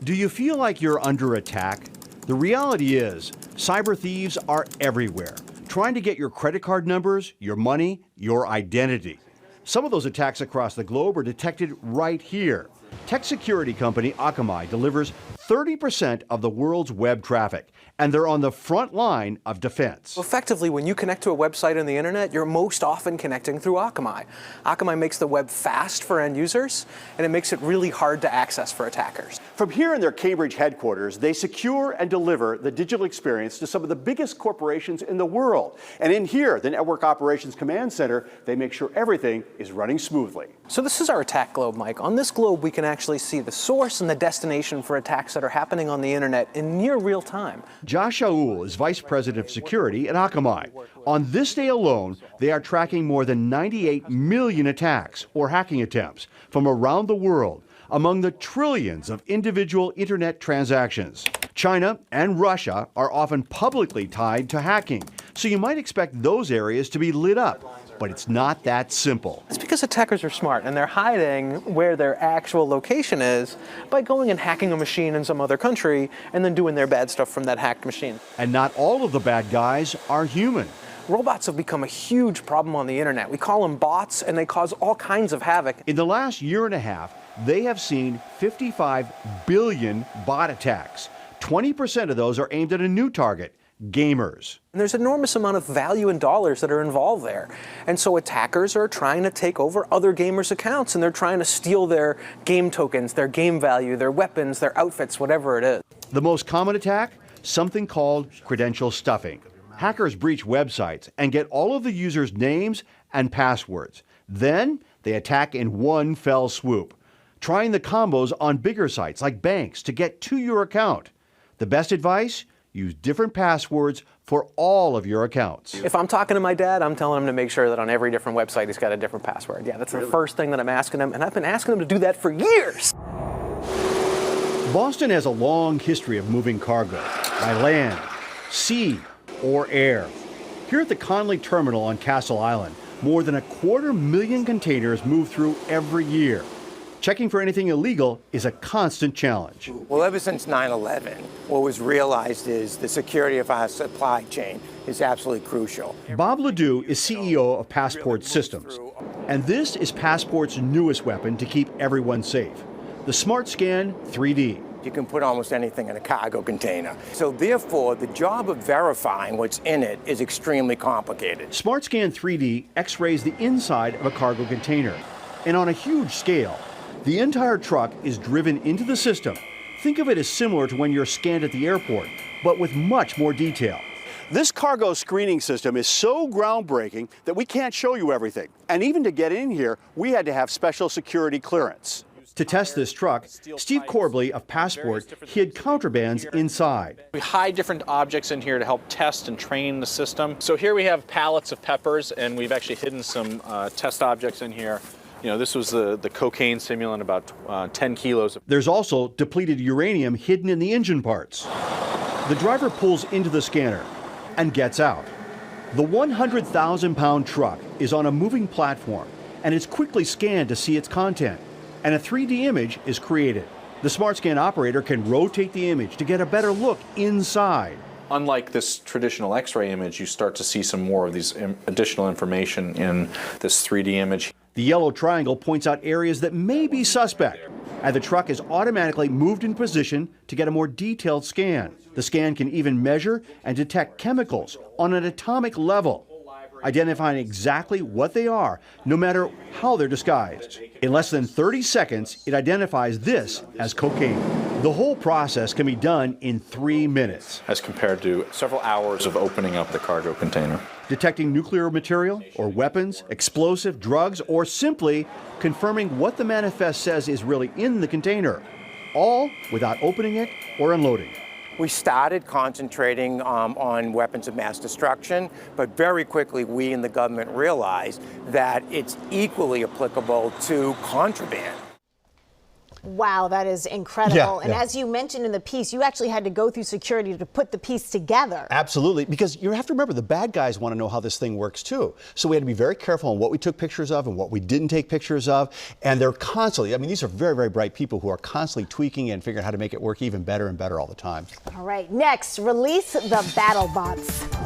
Do you feel like you're under attack? The reality is, cyber thieves are everywhere, trying to get your credit card numbers, your money, your identity. Some of those attacks across the globe are detected right here. Tech security company Akamai delivers 30% of the world's web traffic, and they're on the front line of defense. Effectively, when you connect to a website on the internet, you're most often connecting through Akamai. Akamai makes the web fast for end users, and it makes it really hard to access for attackers. From here in their Cambridge headquarters, they secure and deliver the digital experience to some of the biggest corporations in the world. And in here, the Network Operations Command Center, they make sure everything is running smoothly. So this is our attack globe, Mike. On this globe, we can actually see the source and the destination for attacks that are happening on the internet in near real time. Josh Shaul is Vice President of Security at Akamai. On this day alone, they are tracking more than 98 million attacks or hacking attempts from around the world among the trillions of individual internet transactions. China and Russia are often publicly tied to hacking, so you might expect those areas to be lit up. But it's not that simple. It's because attackers are smart and they're hiding where their actual location is by going and hacking a machine in some other country and then doing their bad stuff from that hacked machine. And not all of the bad guys are human. Robots have become a huge problem on the internet. We call them bots, and they cause all kinds of havoc. In the last year and a half, they have seen 55 billion bot attacks. 20% of those are aimed at a new target, gamers. And there's an enormous amount of value in dollars that are involved there. And so attackers are trying to take over other gamers' accounts, and they're trying to steal their game tokens, their game value, their weapons, their outfits, whatever it is. The most common attack? Something called credential stuffing. Hackers breach websites and get all of the users' names and passwords. Then they attack in one fell swoop, trying the combos on bigger sites like banks to get to your account. The best advice? Use different passwords for all of your accounts. If I'm talking to my dad, I'm telling him to make sure that on every different website he's got a different password. Yeah, that's the first thing that I'm asking him, and I've been asking him to do that for years. Boston has a long history of moving cargo by land, sea, or air. Here at the Conley Terminal on Castle Island, more than 250,000 containers move through every year. Checking for anything illegal is a constant challenge. Well, ever since 9/11, what was realized is the security of our supply chain is absolutely crucial. Bob Ledoux is CEO of Passport Systems, and this is Passport's newest weapon to keep everyone safe, the SmartScan 3D. You can put almost anything in a cargo container. So therefore, the job of verifying what's in it is extremely complicated. SmartScan 3D x-rays the inside of a cargo container, and on a huge scale. The entire truck is driven into the system. Think of it as similar to when you're scanned at the airport, but with much more detail. This cargo screening system is so groundbreaking that we can't show you everything. And even to get in here, we had to have special security clearance. To test this truck, Steve Corbley of Passport hid contrabands inside. We hide different objects in here to help test and train the system. So here we have pallets of peppers, and we've actually hidden some test objects in here. You know, this was the cocaine simulant, about 10 kilos. There's also depleted uranium hidden in the engine parts. The driver pulls into the scanner and gets out. The 100,000-pound truck is on a moving platform, and it's quickly scanned to see its content, and a 3D image is created. The SmartScan operator can rotate the image to get a better look inside. Unlike this traditional X-ray image, you start to see some more of these additional information in this 3D image. The yellow triangle points out areas that may be suspect, and the truck is automatically moved in position to get a more detailed scan. The scan can even measure and detect chemicals on an atomic level, identifying exactly what they are, no matter how they're disguised. In less than 30 seconds, it identifies this as cocaine. The whole process can be done in 3 minutes. As compared to several hours of opening up the cargo container. Detecting nuclear material or weapons, explosive, drugs, or simply confirming what the manifest says is really in the container, all without opening it or unloading. We started concentrating on weapons of mass destruction, but very quickly we in the government realized that it's equally applicable to contraband. Wow, that is incredible. Yeah, and yeah. as you mentioned in the piece, you actually had to go through security to put the piece together. Absolutely, because you have to remember the bad guys want to know how this thing works too. So we had to be very careful on what we took pictures of and what we didn't take pictures of. And they're constantly, I mean, these are very, very bright people who are constantly tweaking and figuring out how to make it work even better and better all the time. All right, next, release the BattleBots.